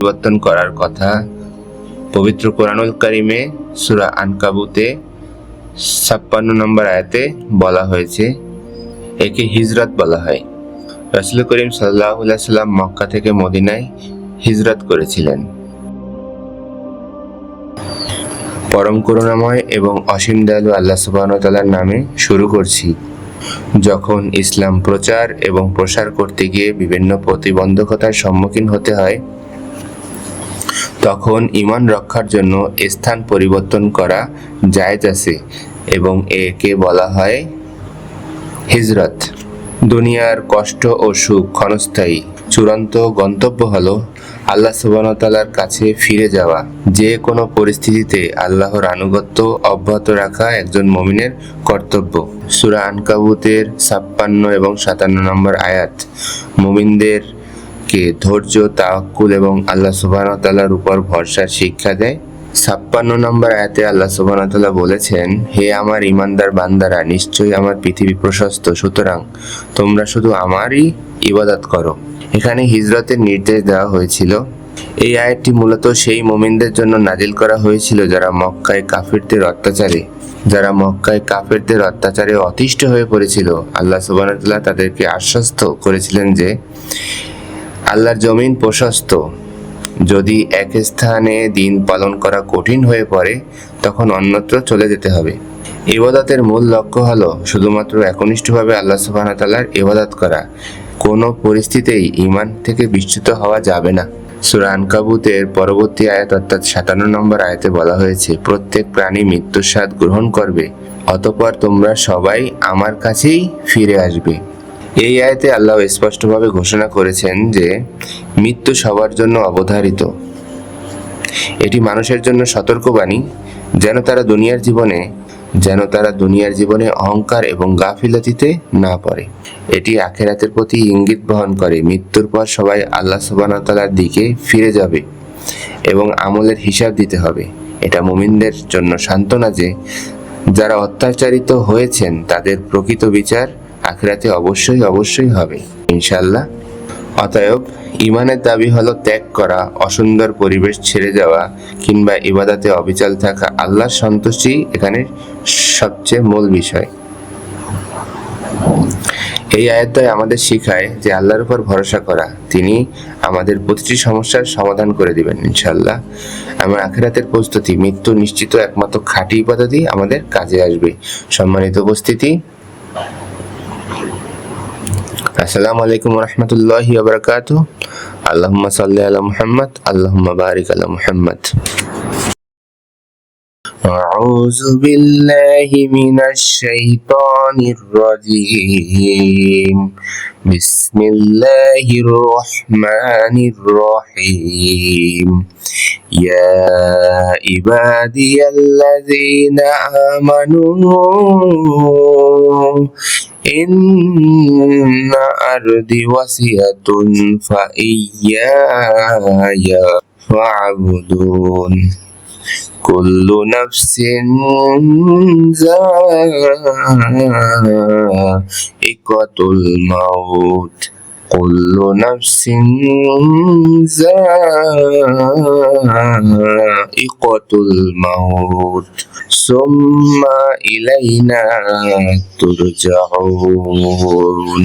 পরিবর্তন করার কথা পবিত্র কোরআনুল কারিমে সূরা আনকাবুতে ৫৬ নম্বর আয়াতে বলা হয়েছে। একে হিজরত বলা হয়। রাসূল করিম সাল্লাল্লাহু আলাইহি সাল্লাম মক্কা থেকে মদিনায় হিজরত করেছিলেন। পরম করুণাময় এবং অসীম দয়ালু আল্লাহ সুবহানাহু ওয়া তাআলার নামে শুরু করছি। যখন ইসলাম প্রচার এবং প্রসার করতে গিয়ে বিভিন্ন প্রতিবন্ধকতার সম্মুখীন হতে হয়, তখন ঈমান রক্ষার জন্য স্থান পরিবর্তন করা জায়েজ আছে এবং একে বলা হয় হিজরত। দুনিয়ার কষ্ট ও সুখ ক্ষণস্থায়ী, চূড়ান্ত গন্তব্য হলো আল্লাহ সুবহানাহু ওয়া তাআলার কাছে ফিরে যাওয়া। যে কোনো পরিস্থিতিতে আল্লাহর আনুগত্য অব্যাহত রাখা একজন মুমিনের কর্তব্য। সূরা আনকাবুতের ৫৬ এবং ৫৭ নম্বর আয়াত মুমিনদেরকে ধৈর্য, তাওয়াক্কুল এবং আল্লাহ সুবহানাহু ওয়া তাআলার উপর ভরসার শিক্ষা দেয়। ৫৬ নম্বর আয়াতে আল্লাহ সুবহানাহু ওয়া তাআলা বলেছেন, হে আমার ঈমানদার বান্দারা, নিশ্চয়ই আমার পৃথিবী প্রশস্ত, সুতরাং তোমরা শুধু আমারই ইবাদত করো। এখানে হিজরতের নির্দেশ দেওয়া হয়েছিল। এই আয়াতটি মূলত সেই মুমিনদের জন্য নাজিল করা হয়েছিল যারা মক্কায় কাফিরদের অত্যাচারে অতিষ্ঠ হয়ে পড়েছিল। আল্লাহ সুবহানাহু ওয়া তাআলা তাদেরকে আশ্বস্ত করেছিলেন যে আল্লাহর জমিন প্রশস্ত। যদি এক স্থানে দিন পালন করা কঠিন হয়ে পড়ে, তখন অন্যত্র চলে যেতে হবে। ইবাদতের মূল লক্ষ্য হলো শুধুমাত্র একনিষ্ঠভাবে আল্লাহ সুবহানাহু ওয়া তাআলার ইবাদত করা। কোনো পরিস্থিতিতেই ঈমান থেকে বিচ্যুত হওয়া যাবে না। সূরা আনকাবুতের পরবর্তী আয়াত অর্থাৎ ৫৭ নম্বর আয়াতে বলা হয়েছে, প্রত্যেক প্রাণী মৃত্যুর স্বাদ গ্রহণ করবে, অতঃপর তোমরা সবাই আমার কাছেই ফিরে আসবে। এই আয়াতে আল্লাহ স্পষ্টভাবে ঘোষণা করেছেন যে মৃত্যু সবার জন্য অবধারিত। এটি মানুষের জন্য সতর্কবাণী যেন তারা দুনিয়ার জীবনে অহংকার এবং গাফিলতিতে না পড়ে। এটি আখিরাতের প্রতি ইঙ্গিত বহন করে। মৃত্যুর পর সবাই আল্লাহ সুবহানাহু ওয়া তাআলার দিকে ফিরে যাবে এবং আমলের হিসাব দিতে হবে। এটা মুমিনদের জন্য সান্ত্বনা যে যারা অত্যাচারিত হয়েছেন তাদের প্রকৃত বিচার আখিরাতে অবশ্যই হবে ইনশাআল্লাহ। অতএব ঈমানের দাবি হলো ত্যাগ করা, অসুন্দর পরিবেশ ছেড়ে যাওয়া কিংবা ইবাদতে অবিচল থাকা। আল্লাহর সন্তুষ্টি এখানে সবচেয়ে মূল বিষয়। এই আয়াতটাই আমাদের শিখায় যে আল্লাহর উপর ভরসা করা, তিনি আমাদের প্রতিটি সমস্যার সমাধান করে দিবেন ইনশাআল্লাহ। আমার আখিরাতের প্রস্তুতি, মৃত্যু নিশ্চিত একমাত্র খাঁটি ইবাদতই আমাদের কাজে আসবে। সম্মানিত উপস্থিতি, আসসালামু আলাইকুম ওয়া রাহমাতুল্লাহি ওয়া বারাকাতুহু। আল্লাহুম্মা সাল্লি আলা মুহাম্মদ, আল্লাহুম্মা বারিক আলা মুহাম্মদ। আউযু বিল্লাহি মিনাশ শাইতানির রাজীম। বিসমিল্লাহির রহমানির রহিম। ইয়া ইবাদিয়াল্লাযীনা আমানু ইন্না আরদি ওয়াসিআতুন ফাইয়ায়া ফা'বুদুন। কুল্লু নাফসিন যায়িকাতুল মাউত। কুল্লু নাফসিন যায়িকাতুল মাউত সুম্মা ইলাইনা তুরজাউন।